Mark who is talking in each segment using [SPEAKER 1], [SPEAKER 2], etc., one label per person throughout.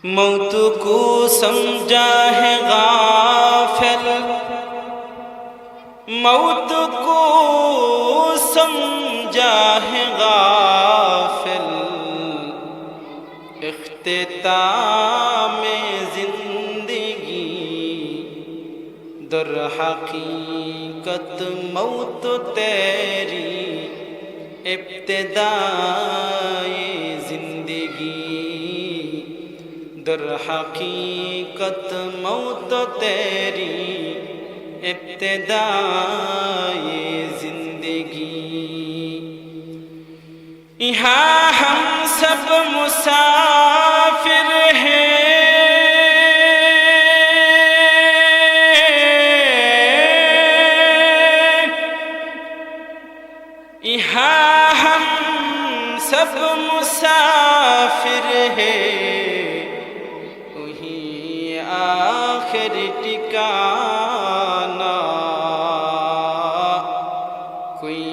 [SPEAKER 1] मौत को समझा है गाफिल, मौत को समझा है गाफिल, इख्तिताम जिंदगी दर हकीकत मौत तेरी इब्तिदाए जिंदगी, दर हकीकत मौत तेरी इब्तिदाए जिंदगी। यहाँ हम सब मुसाफिर हैं, यहाँ हम सब मुसाफिर हैं, वही आखिर ठिकाना, कोई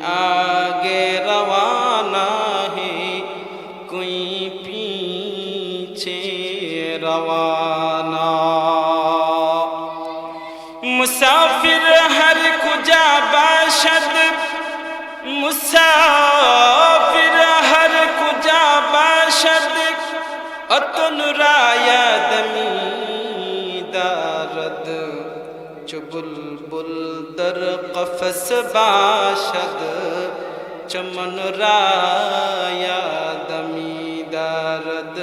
[SPEAKER 1] आगे रवाना है, कोई पीछे रवाना। मुसाफिर हर कुजा बाशद, मुसाफिर हर कुजा बाशद, अतन राया दमी दारद, चुबुलबुल दर कफस बाशद, चमन राया दमी दारद,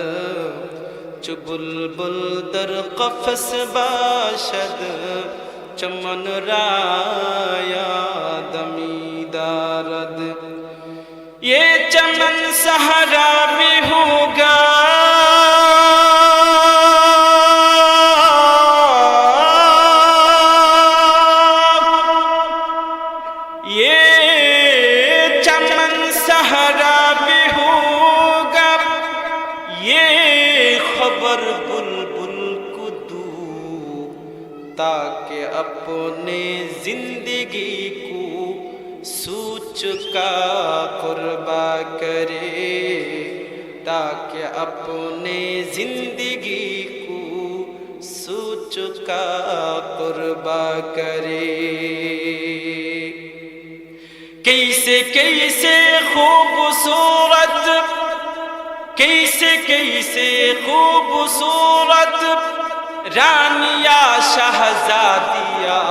[SPEAKER 1] चुबुलबुल दर कफस बाशद, चमन राया दमी दारद। ये चमन सहरा भी होगा, ये चमन सहरा भी होगा, ये खबर बुलबुल को दू, ताकि अपने जिंदगी को सूच का कुर्बा करे, ताकि अपने जिंदगी को सूच का कुर्बा करे। कैसे कैसे खूबसूरत, कैसे कैसे खूबसूरत रानिया शहजादिया,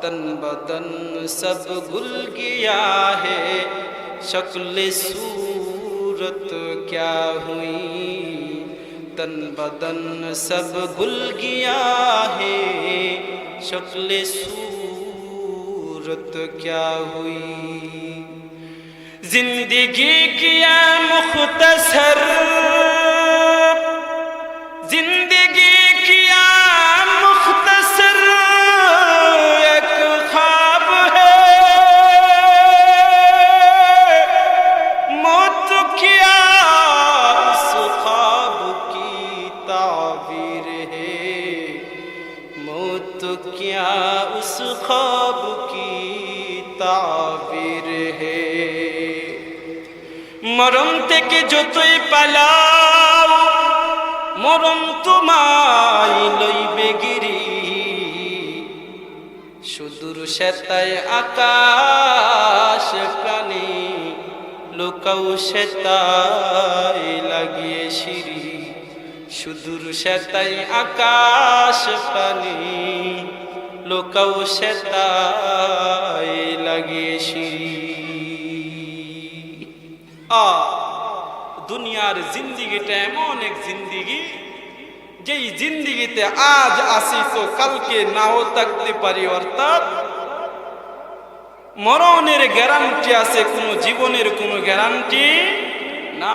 [SPEAKER 1] तन बदन सब गुल गया है, शक्ल सूरत क्या हुई, तन बदन सब गुल गया है, शक्ल सूरत क्या हुई। जिंदगी किया मुख्तसर, जिंदगी किया मुख्तसर, एक ख्वाब है, मौत किया उस ख्वाब की ताबीर है, मौत किया उस ख्वाब की ताबीर है। मरम থেকে যতই পালাও, মরম তোমায় লইবে গিরি, সুদূর শ্বেতায় আকাশ প্রাণে, লোকাও শ্বেতায় লাগিয়ে সিঁড়ি, সুদূর শ্বেতায় আকাশ প্রাণে, লোকাও শ্বেতায় লাগিয়ে সিঁড়ি। দুনিয়ার জিন্দিগিটা এমন এক জিন্দিগি, যেই জিন্দিগিতে আজ আসি তো কালকে নাও থাকতে পারি, অর্থাৎ মরণের গ্যারান্টি আছে, কোনো জীবনের কোনো গ্যারান্টি না।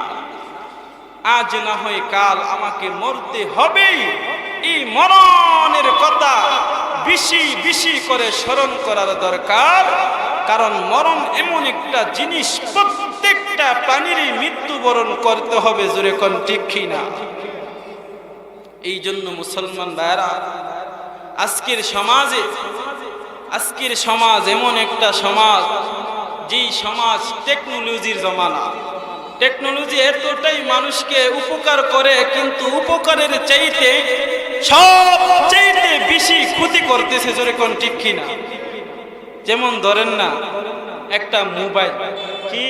[SPEAKER 1] আজ না হয় কাল আমাকে মরতে হবেই, এই মরণের কথা বেশি বেশি করে স্মরণ করার দরকার। কারণ মরণ এমন একটা জিনিস, প্রত্যেকটা প্রাণীরই মৃত্যুবরণ করতে হবে, জোরে কোন ঠিক কি না? এই জন্য মুসলমান ভাইরা, আজকের সমাজ এমন একটা সমাজ, যেই সমাজ টেকনোলজির জমানা, টেকনোলজি এতটাই মানুষকে উপকার করে, কিন্তু উপকারের চাইতে সবচাইতে বেশি ক্ষতি করতেছে, জোরে কোন ঠিক কিনা? যেমন ধরেন না, একটা মোবাইল, কি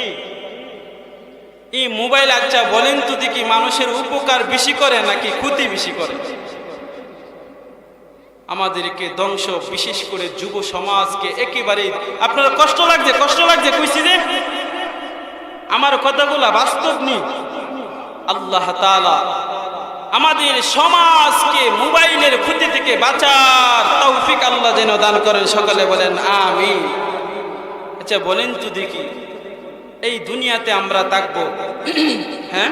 [SPEAKER 1] এই মোবাইল, আচ্ছা বলেন তো দেখি, মানুষের উপকার বেশি করে নাকি ক্ষতি বেশি করে? আমাদেরকে ধ্বংস, বিশেষ করে যুব সমাজকে একেবারে। আপনারা কষ্ট লাগছে কইছি যে আমার কথাগুলা বাস্তব নি। আল্লাহ তাআলা আমাদের সমাজকে মোবাইলের ক্ষতি থেকে বাঁচার তৌফিক আল্লাহ যেন দান করেন, সকলে বলেন আমিন। আচ্ছা বলেন তো দেখি, এই দুনিয়াতে আমরা থাকবো, হ্যাঁ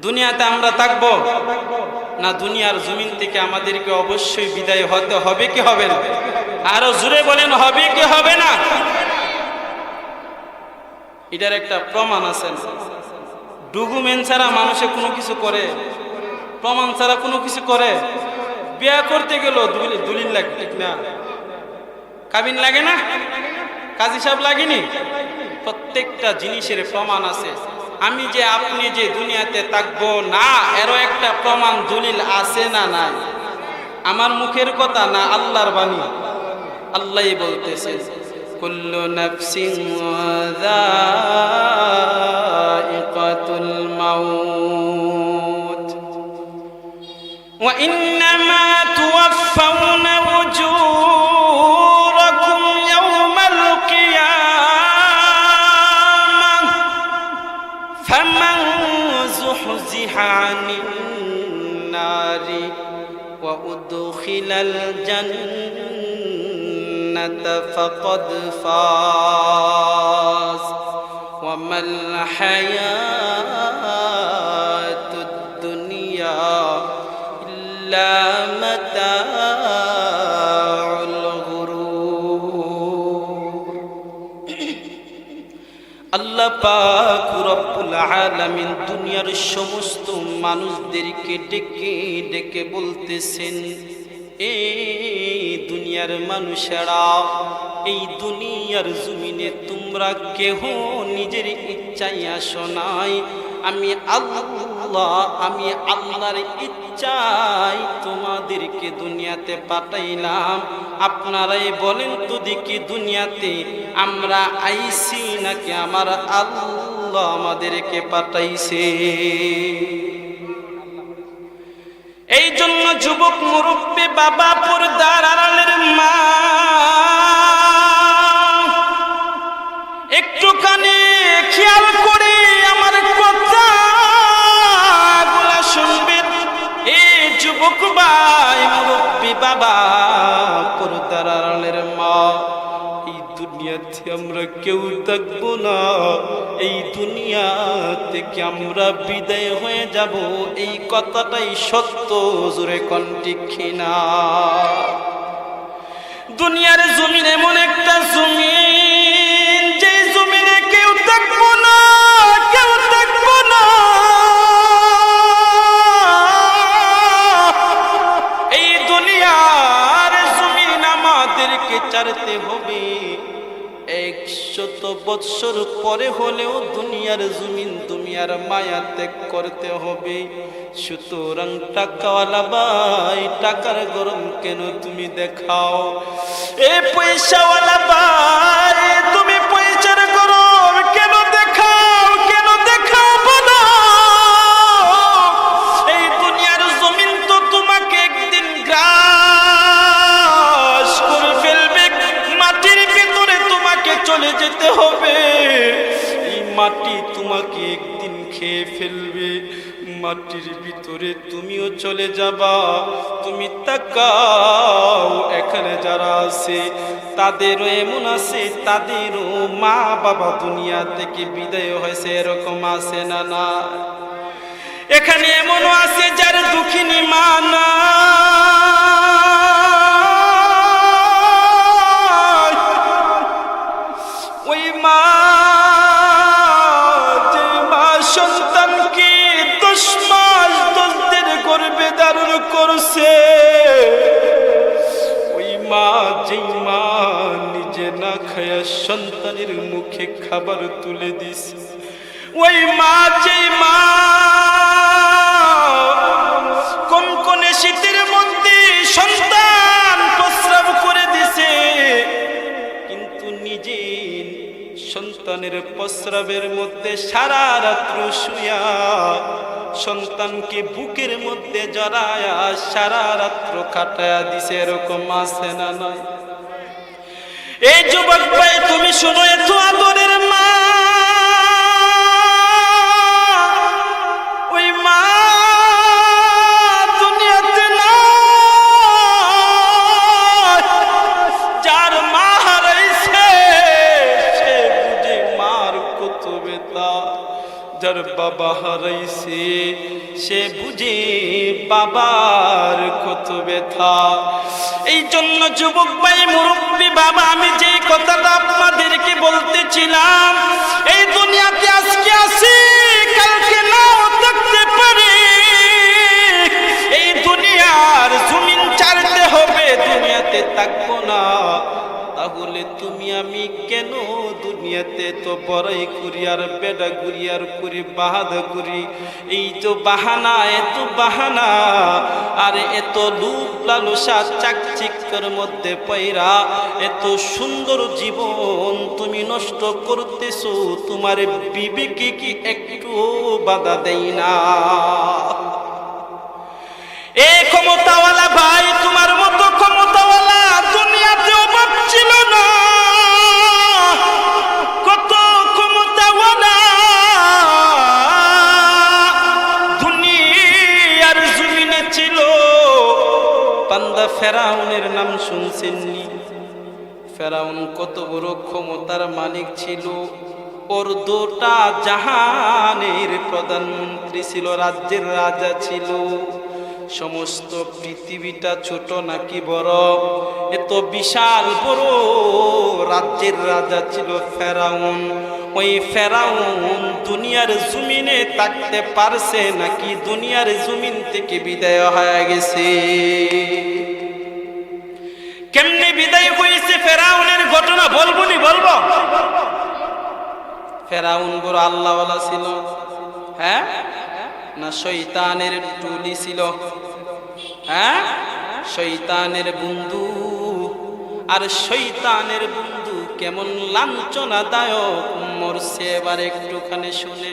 [SPEAKER 1] দুনিয়াতে আমরা থাকবো না, দুনিয়ার জমিন থেকে আমাদেরকে অবশ্যই বিদায় হতে হবে কি হবে না? আরো জোরে বলেন, হবে কি হবে না? এটার একটা প্রমাণ আছে। ডকুমেন্ট ছাড়া মানুষে কোনো কিছু করে? প্রমাণ ছাড়া কোনো কিছু করে? বিয়া করতে গেল দলিল লাগে, ঠিক না? কাবিন লাগে না? কাজী সাহেব লাগেনি? প্রত্যেকটা জিনিসের প্রমাণ আছে। আমি যে আপনি যে দুনিয়াতে থাকবো না, এরও একটা প্রমাণ দলিল আছে না নাই? আমার মুখের কথা না, আল্লাহর বাণী। আল্লাহই বলতেছে, কুল্লু নাফসিন যায়িকাতুল মাউত ওয়া ইন্নামা তুওয়াফাউনা উজুরাকুম ইয়াওমাল কিয়ামাহ ফামান যুহজিহা আনিন নারি ওয়া উদখিলাল জান্নাতা ফাকাদ ফাজ ওয়া মাল হায়াতুদ দুনিয়া ইল্লা মাতাউল গুরুর। আল্লাহ পাক রব্বুল আলামিন দুনিয়ার সমস্ত মানুষদেরকে ডেকে ডেকে বলতেছেন, এই দুনিয়ার মানুষেরা, এই দুনিয়ার জমিনে তোমরা কেহ নিজের ইচ্ছায় আসো নাই, আমি আল্লাহর ইচ্ছায় তোমাদেরকে দুনিয়াতে পাঠাইলাম। আপনারাই বলেন তো দেখি, দুনিয়াতে আমরা আইছি নাকি আমার আল্লাহ আমাদেরকে পাঠাইছে? এই জন্য যুবক, মুরব্বী, বাবা, পর্দার আড়ালের মা, একটুখানি খেয়াল করে আমার কথাগুলা শুনবেন। এই যুবক ভাই, মুরব্বী, বাবা, পর্দার আড়ালের মা, এই দুনিয়াতে আমরা কেউ থাকবো না, এই দুনিয়া থেকে আমরা বিদায় হয়ে যাব, এই কথাটাই সত্য, জোরে কোন ঠিক কিনা? দুনিয়ার জমিন এমন একটা জমিন, যে জমিনে কেউ থাকবো না, কেউ থাকবো না। এই দুনিয়ার জমিন আমাদেরকে ছাড়তে হবে। 100 বৎসর পরে হলেও দুনিয়ার জমিন, দুনিয়ার মায়া ত্যাগ করতে হবে। সুতরাং টাকাওয়ালা ভাই, টাকার গরম কেন তুমি দেখাও? এ পয়সাওয়ালা ভাই, তুমি পয়সার গরম কেন দেখাও? কেন দেখাও বলো? এই দুনিয়ার জমিন তো তোমাকে একদিন গ্রাস করে ফেলবে, মাটির ভিতরে তোমাকে চলে যেতে হবে। এই মাটি তোমাকে একদিন খেয়ে ফেলবে, মাটির ভিতরে তুমিও চলে যাবা। তুমি তাকাও, এখানে যারা আছে তাদেরও এমন আছে, তাদেরও মা বাবা দুনিয়া থেকে বিদায় হয়েছে, এরকম আছে না? না, এখানে এমনও আছে যার দুঃখিনী মা না, ওই মা, যে মা সন্তানকে 10 মাস 10 দিন গর্ভে ধারণ করছে, ওই মা, যেই মা নিজে না খায়া সন্তানের মুখে খাবার তুলে দিছে, ওই মা যে মা কোন শীতের মধ্যে সন্তান প্রস্রাব করে দিছে, কিন্তু নিজে সন্তানের প্রস্রাবের মধ্যে সারা রাত্র শুয়া সন্তানকে বুকের মধ্যে জড়ায়া সারা রাত্র কাটায়া দিছে, এরকম আছে না নয়? এই যুবক ভাই তুমি শোনো, এত আদরের মা, ওই মা দুনিয়াতে না, যার মা হারাইছে সে বুঝে মার কত ব্যথা, যার বাবা হারাইছে সে বুঝে বাবার কত ব্যথা। এই জন্য যুবক ভাই মুরব্বী বাবা, আমি যে কথাটা আপনাদেরকে বলতেছিলাম, এই দুনিয়াতে আজকে আছি কালকে নাও থাকতে পারে, এই দুনিয়ার জমিন ছাড়তে হবে, দুনিয়াতে থাকবো না। তাহলে তুমি আমি কেন দুনিয়াতে তো বড়াই করি আর বেড়া ঘুরি আর করি বাহাদা করি? এই তো বাহানা, এত বাহানা আর এত লুপ লালসা চাকচিক্যের মধ্যে পয়রা এত সুন্দর জীবন তুমি নষ্ট করতেছো, তোমার বিবেকে কি একটু বাধা দেয় না? এ ক্ষমতাওয়ালা ভাই, তোমার মতো ক্ষমতাওয়ালা দুনিয়াতে অভাব ছিল না। কত ক্ষমতাওয়ালা দুনিয়ার জমিনে ছিল। বান্দা ফেরাউনের নাম শুনছেননি? ফেরাউন কত বড় ক্ষমতার মালিক ছিল, ওর দুটা জাহানের প্রধানমন্ত্রী ছিল, রাজ্যের রাজা ছিল। সমস্ত পৃথিবীটা ছোট নাকি বড়? এত বিশাল বড় রাজ্যের রাজা ছিল ফেরাউন। ওই ফেরাউন দুনিয়ার জমিনে থাকতে পারছে নাকি দুনিয়ার জমিন থেকে বিদায় হয়ে গেছে? কেমনে বিদায় হয়েছে ফেরাউনের ঘটনা বলবো নি? বলবো। ফেরাউন বড় আল্লাহওয়ালা ছিল, হ্যাঁ না শয়তানের টুলি ছিল? হ্যাঁ, শয়তানের বন্ধু। আর শয়তানের বন্ধু কেমন লাঞ্ছনাদায়ক মরছে, এবার একটুখানি শুনে।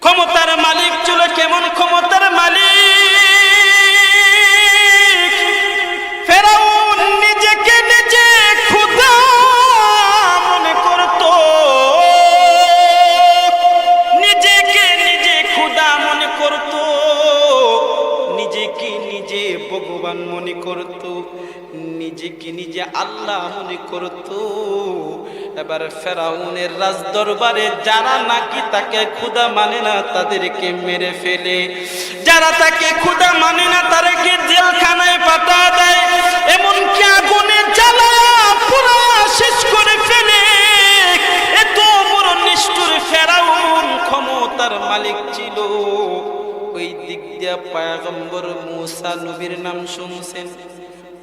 [SPEAKER 1] ক্ষমতার মালিক ছিল, কেমন ক্ষমতার মালিক! ফেরাউন নিজেকে নিজে খোদা মনে করত, নিজেকে নিজে খোদা মনে করত, নিজেকে নিজে ভগবান মনে করত, নিজেকে নিজে আল্লাহ মনে করত। এবার ফেরাউনের রাজ দরবারে যারা নাকি তাকে খোদা মানে না তাদেরকে মেরে ফেলে, যারা তাকে খোদা মানে না তাদেরকে জেলখানায় পাঠা দেয়, এমনকি আগুনে জ্বালায়া পুরা শেষ করে ফেলে। এত বড় নিষ্ঠুর ফেরাউন ক্ষমতার মালিক ছিল। ওই দিক দিয়া পয়গম্বর মূসা নবীর নাম শুনছেন?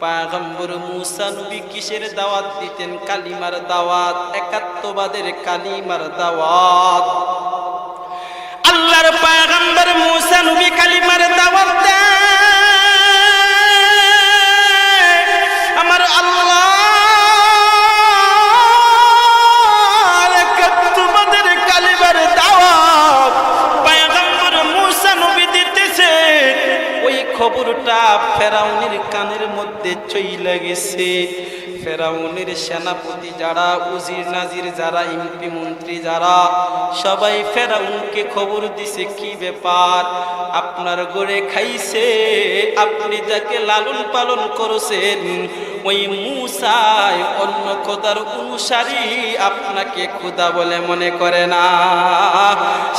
[SPEAKER 1] পয়গম্বর মূসা নবী কিসের দাওয়াত দিতেন? কালিমার দাওয়াত, একাত্মবাদের কালিমার দাওয়াত। আল্লাহর পয়গম্বর মূসা নবী কালিমার দাওয়াত দেয়। আমার আল্লাহ একাত্মবাদের কালিমার দাওয়াত পয়গম্বর মূসা নবী দিতেছে। ওই খবরটা ফেরাউনের কানের মধ্যে চইলা গেছে। ফেরাউনের সেনাপতি যারা, উজির নাজির যারা, এমপি মন্ত্রী যারা, সবাই ফেরাউনকে খবর দিছে, কি ব্যাপার, আপনার গড়ে খাইছে, আপনি যাকে লালন পালন করেছেন ওই মূসায় অন্য খোদার অনুসারী আপনাকে খোদা বলে মনে করে না,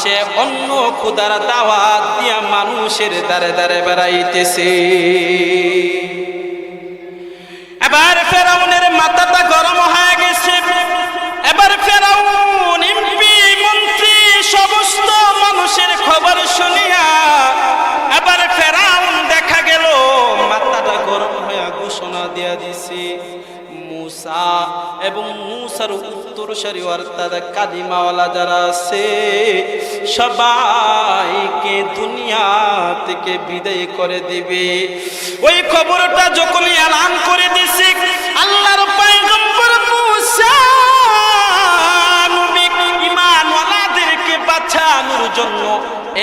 [SPEAKER 1] সে অন্য খোদার দাওয়াত দিয়া মানুষের দ্বারে দ্বারে বেড়াইতেছে। এবার ফেরাউনের মাথাটা গরম হয়ে গেছে। এবার ফেরাউন এমপি মন্ত্রী সমস্ত মানুষের খবর শুনিয়া এবার ফেরাউন দেখা গেল মাথাটা গরম হয়ে ঘোষণা দিয়া দিছে, মূসা এবং মূসা মুসার উত্তরসূরি অর্থাৎ কালিমাওয়ালা যারা আছে সবাইকে দুনিয়া থেকে বিদায় করে দিবে। ওই খবরটা যখন এলান করে দিছে আল্লাহর পয়গম্বর মুসা নবী ঈমানওয়ালাদেরকে বাঁচানোর জন্য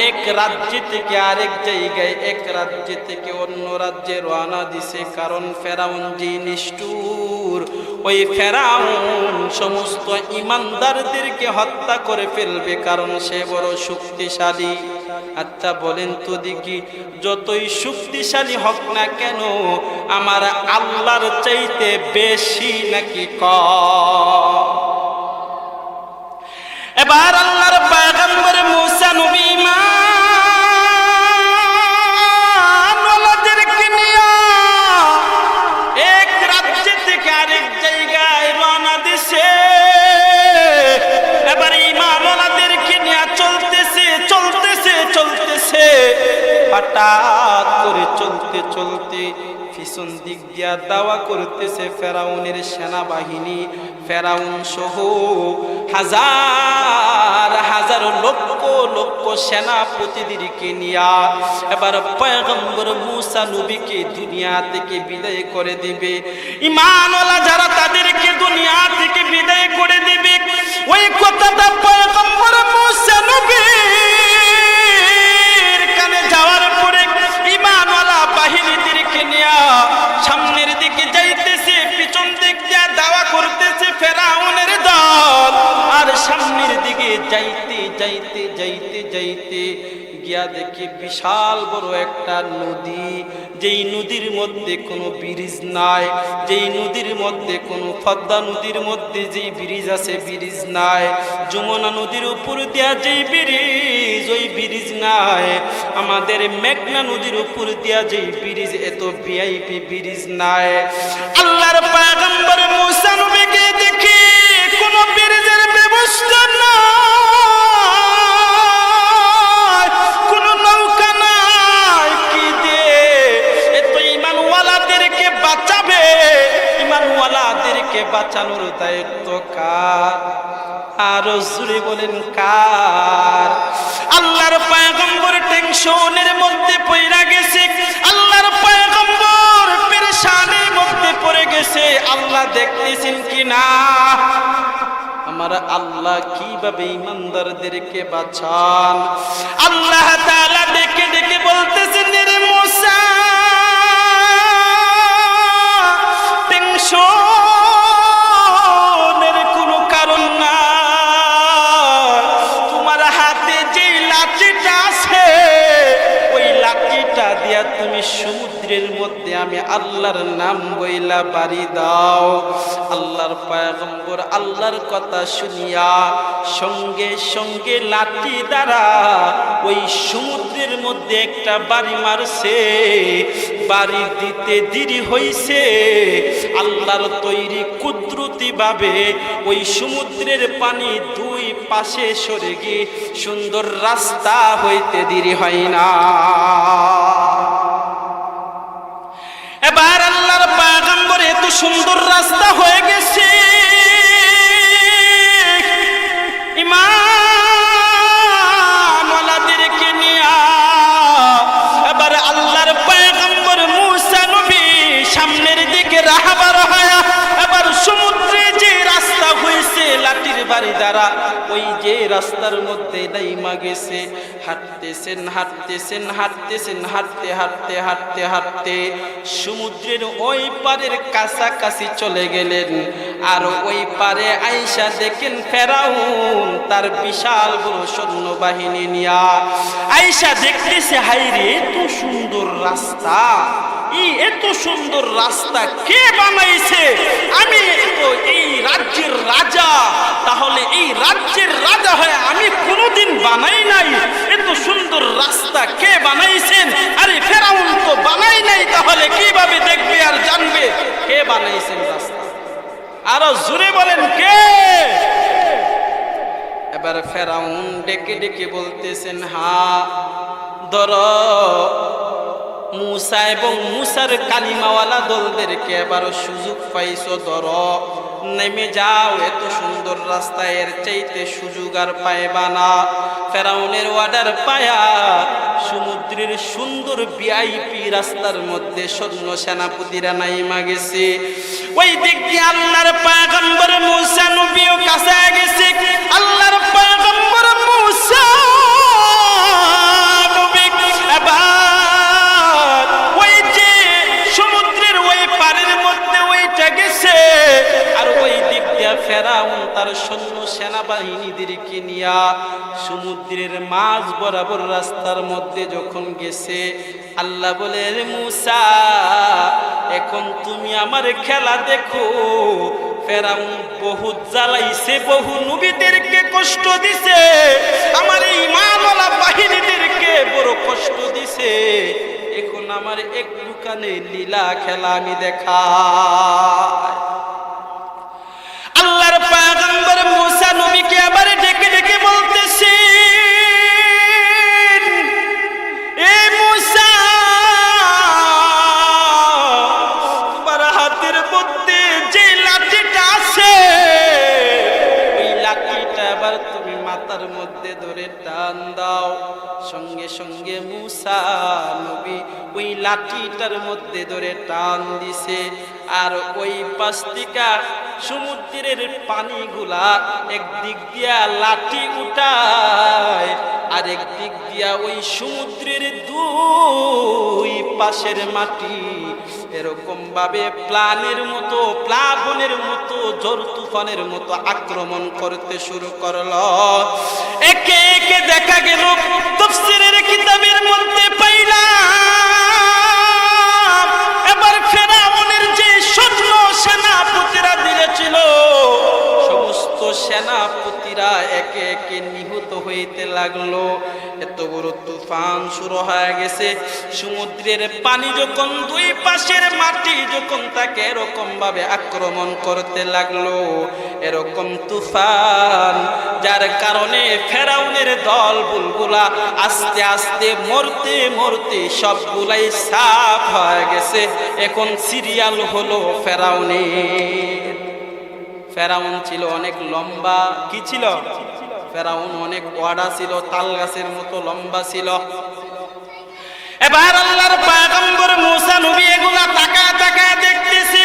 [SPEAKER 1] এক রাজ্য থেকে আরেক জায়গায়, এক রাজ্য থেকে অন্য রাজ্যে রওনা দিছে। কারণ ফেরাউন যে নিষ্ঠুর, ওই ফেরাউন সমস্ত ঈমানদারদেরকে হত্যা করে ফেলবে, কারণ সে বড় শক্তিশালী। আচ্ছা বলেন তো দেখি, যতই শক্তিশালী হোক না কেন আমার আল্লাহর চাইতে বেশি নাকি কম? এবার আল্লাহর পয়গম্বর মুসা নবী ঈমানওয়ালাদেরকে নিয়ে এক রাজ্য থেকে আরেক জায়গায় রওনা দিছে। এবার ঈমানওয়ালাদেরকে নিয়ে চলতেছে হঠাৎ করে চলতে চলতে পিছন দিক দিয়া দাওয়া করতেছে ফেরাউনের সেনাবাহিনী। ফেরাউন সহ হাজার হাজার লক্ষ লক্ষ সেনাপতিদেরকে নিয়া এবার পয়গম্বর মুসা নবীকে দুনিয়া থেকে বিদায় করে দিবে। ঈমানওয়ালা যারা তাদেরকে দুনিয়া থেকে বিদায় করে দিবে, ওই কথাটা পয়গম্বর মুসা নবীর কানে যাওয়ার পরে ঈমানওয়ালা বাহিনীদেরকে নিয়া সামনের দিকে যাইতেছে, পিছন দিক দিয়ে দাওয়া করতেছে ফেরাউনের দল। আর সামনের দিকে যাইতে যাইতে যাইতে যাইতে গিয়া দেখি বিশাল বড় একটা নদী, যেই নদীর মধ্যে কোনো ব্রিজ নাই, যেই নদীর মধ্যে কোনো পদ্মা নদীর মধ্যে যেই ব্রিজ আছে ব্রিজ নাই, যমুনা নদীর উপর দিয়া যেই ব্রিজ ওই ব্রিজ নাই, আমাদের মেঘনা নদীর উপর দিয়া যেই ব্রিজ এত ভিআইপি ব্রিজ নাই। আল্লাহর পয়গম্বর মুসা নবীকে দেখি কোনো ব্রিজের ব্যবস্থা নাই, কোনো নৌকা নাই, কি দিয়ে এত ঈমানওয়ালাদেরকে বাঁচাবে? ঈমানওয়ালাদেরকে বাঁচানোর দায়িত্ব কার? আরো জোরে বলেন কার? আল্লাহর পয়গম্বর টেনশনের মধ্যে পড়ে গেছে, আল্লাহর পয়গম্বর পেরেশানির মধ্যে পড়ে গেছে। আল্লাহ দেখতেছেন কি না আমার আল্লাহ কিভাবে ঈমানদারদেরকে বাঁচান? আল্লাহ তাআলা ডেকে ডেকে বলতেছেন, রে মুসা টেনশনের কোনো কারণ না, তোমার হাতে যে লাঠিটা আছে ওই লাঠিটা দিয়া তুমি সমুদ্রের মধ্যে আমি আল্লাহর নাম বইলা বাড়ি দাও। আল্লাহর পয়গম্বর আল্লাহর কথা শুনিয়া সঙ্গে সঙ্গে লাঠি দ্বারা ওই সমুদ্রের মধ্যে একটা বাড়ি মারছে। বাড়ি দিতে দেরি হইছে, আল্লাহর তৈরি কুদরতি ভাবে ওই সমুদ্রের পানি দুই পাশে সরে গিয়ে সুন্দর রাস্তা হইতে দেরি হয় না। এবার আল্লাহর পয়গম্বর এত সুন্দর রাস্তা হয়ে গেছে, ঈমানওয়ালাদেরকে নিয়া এবার আল্লাহর পয়গম্বর মুসা নবী সামনের দিকে রাহবার হয়। এবার সমুদ্রে যে রাস্তা হয়েছে লাঠির বাড়ি দ্বারা ওই যে রাস্তার মধ্যে নাইমা গেছে, হাঁটতেছেন হাঁটতেছেন হাঁটতেছেন হাঁটতে হাঁটতে হাঁটতে হাঁটতে সমুদ্রের ওই পারের কাছাকাছি চলে গেলেন। আর ওই পারে আইসা দেখেন ফেরাউন তার বিশাল বড় সৈন্যবাহিনী নিয়া আইসা দেখতেছে, হাইরে এত সুন্দর রাস্তা, এত সুন্দর রাস্তা কে বানাইছে? আমি তো এই রাজ্যের রাজা, তাহলে এই রাজ্যের রাজা হয়ে আমি কোনোদিন বানাই নাই, এত সুন্দর রাস্তা কে বানাইছেন? আরে ফেরাউন তো বানাই নাই, তাহলে কিভাবে দেখবে আর জানবে কে বানাইছেন রাস্তা? আরো জোরে বলেন কে? এবার ফেরাউন ডেকে ডেকে বলতেছেন, হ্যাঁ ধর মুসা এবং মুসার কালিমাওয়ালা দলদেরকে এবার সুযোগ পাইছো, ধর নেমে যাও, এত সুন্দর রাস্তা এর চাইতে সুযোগ আর পাইবা না। ফেরাউনের অর্ডার পায়া সমুদ্রের সুন্দর ভিআইপি রাস্তার মধ্যে সৈন্য সেনাপতিরা নাইমা গেছে। ওই দিক দিয়ে আল্লাহর পয়গম্বর মূসা নবীও কাছে গেছে। আল্লাহর পয়গম্বর মূসা নবী এবার ওই যে সমুদ্রের ওই পারের মধ্যে ওইটা গেছে, আর ওই দিক দিয়ে ফেরাউন তার সৈন্য সেনাবাহিনীদেরকে নিয়া সমুদ্রের মাঝ বরাবর রাস্তার মধ্যে যখন গেছে, আল্লাহ বলে রে মূসা এখন তুমি আমার খেলা দেখো। ফেরাউন বহুত জ্বালাইছে, বহু নবীদেরকে কষ্ট দিছে, আমার ঈমানওয়ালা বাহিনীদেরকে বড় কষ্ট দিছে। এখন আমার একটুখানি লীলা খেলা আমি দেখাই। আল্লাহর পয়গম্বর মূসা নবীকে আবার ডেকে ডেকে বলতেছে, এ মূসা তোমার হাতের মধ্যে যে লাঠিটা আছে ওই লাঠিটা আবার তুমি মাথার মধ্যে ধরে টান দাও। সঙ্গে সঙ্গে মূসা নবী ওই লাঠিটার মধ্যে ধরে টান দিছে, আর ওই পাশ থেকে সমুদ্রের পানিগুলা একদিক দিয়া লাঠি উঠায়, আর একদিক দিয়া ওই সমুদ্রের দুই পাশের মাটি এরকম ভাবে প্লাবনের মতো ঝড় তুফানের মতো আক্রমণ করতে শুরু করলো। একে একে দেখা গেল তাফসীরের কিতাবের মধ্যে পাইলাম এবার ফেরাউনের যে সৈন্য সেনাপতিরা দিয়েছিল সমস্ত সেনাপতিরা একে একে নিহত হইতে লাগলো। এত বড় তুফান শুরু হয়ে গেছে। সমুদ্রের পানি যখন দুই পাশের মাটি যখন তাকে এরকম ভাবে আক্রমণ করতে লাগলো, এরকম তুফান যার কারণে ফেরাউনের দল বুলবুলা আস্তে আস্তে মরতে মরতে সবগুলাই সাফ হয়ে গেছে। এখন সিরিয়াল হলো ফেরাউনের। ফেরাউন ছিল অনেক লম্বা, কি ছিল? ফেরাউন অনেক ওয়াডা ছিল, তাল গাছের মতো লম্বা ছিল। এবার আল্লাহর পয়গম্বর মূসা নবী এগুলা তাকায় তাকায় দেখতেছে।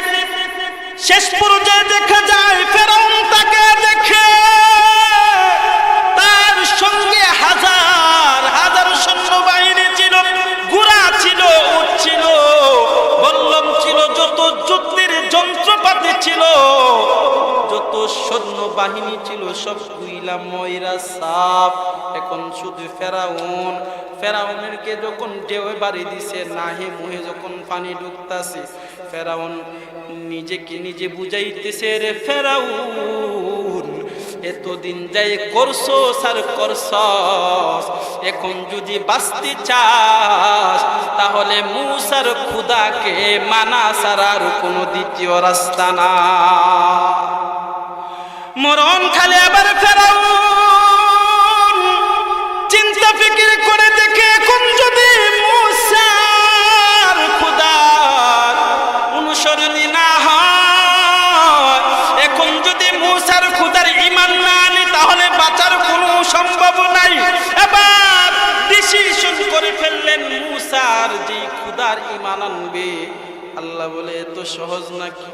[SPEAKER 1] শেষ পর্যায়ে দেখা যায় ফেরাউন তাকায় দেখে তার সঙ্গে হাজার হাজার সৈন্যবাহিনী ছিল, ঘোড়া ছিল, উট ছিল, বল্লম ছিল, যত যুদ্ধের যন্ত্রপাতি ছিল, যত সৈন্যবাহিনী ছিল সব কুইলা ময়রা সাপ। এখন শুধু ফেরাউনকে যখন ঢেউ বাড়ি দিছে, নাহে মুহে যখন পানি ঢুকতাছে, ফেরাউন নিজেকে নিজে বুঝাইতেছে, রে ফেরাউন এতদিন যাই করছস আর করছস, এখন যদি বাঁচতে চাস তাহলে মূসার খুদাকে মানা ছাড়ার কোনো দ্বিতীয় রাস্তা না। মরণ খালি আবার ফেরাউন চিন্তা ফিকির করে দেখে এখন যদি মূসার খুদার অনুসরণী না হয়, এখন যদি মূসার খুদার ঈমান না আনি তাহলে বাঁচার কোনো সম্ভব নাই। এবার ডিসিশন করে ফেললেন মূসার যে খুদার ঈমান আনবে। আল্লাহ বলে এত সহজ নাকি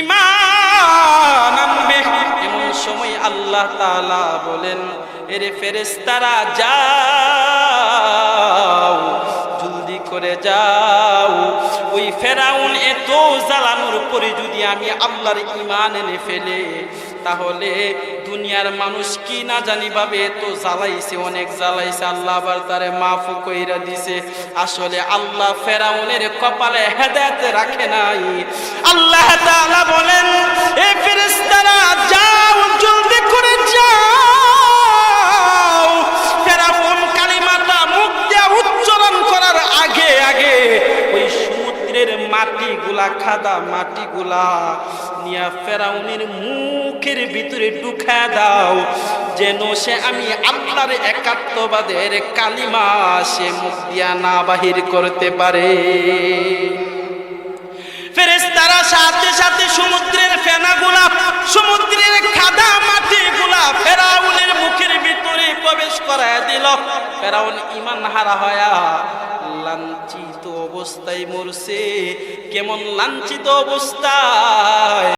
[SPEAKER 1] ঈমান আনবে? এমন সময় আল্লাহ তাআলা বলেন, এরে ফেরেশতারা যাও, জলদি করে যাও। ওই ফেরাউন এত জ্বালানোর পরে যদি আমি আল্লাহর ঈমান এনে ফেলে তাহলে দুনিয়ার মানুষ কি না জানি ভাবে এত জ্বালাইছে, অনেক জ্বালাইছে, আল্লাহ আবার তারে মাফ কইরা দিছে। আসলে আল্লাহ ফেরাউনের কপালে হেদায়েত রাখে নাই। আল্লাহ তাআলা বলেন, এ ফেরেশতারা যাও, জলদি করে যাও। ফেরাউন কালিমাটা মুখ দিয়ে উচ্চারণ করার আগে আগে ওই সমুদ্রের মাটিগুলা, খাদা মাটিগুলা নিয়া ফেরাউনের মুখের ভিতরে ঢুকা দাও, যেন সে আমি আল্লাহর একাত্মবাদের কালিমা সে মুখ দিয়া না বাহির করতে পারে। ফেরেশতারা সাথে সাথে সমুদ্রের ফেনাগুলা, সমুদ্রের খাদা মাটিগুলা ফেরাউনের মুখের ভিতরে প্রবেশ করায় দিল। ফেরাউন ঈমান হারা হয়া লাঞ্ছিত অবস্থায় মরছে। কেমন লাঞ্ছিত অবস্থায়!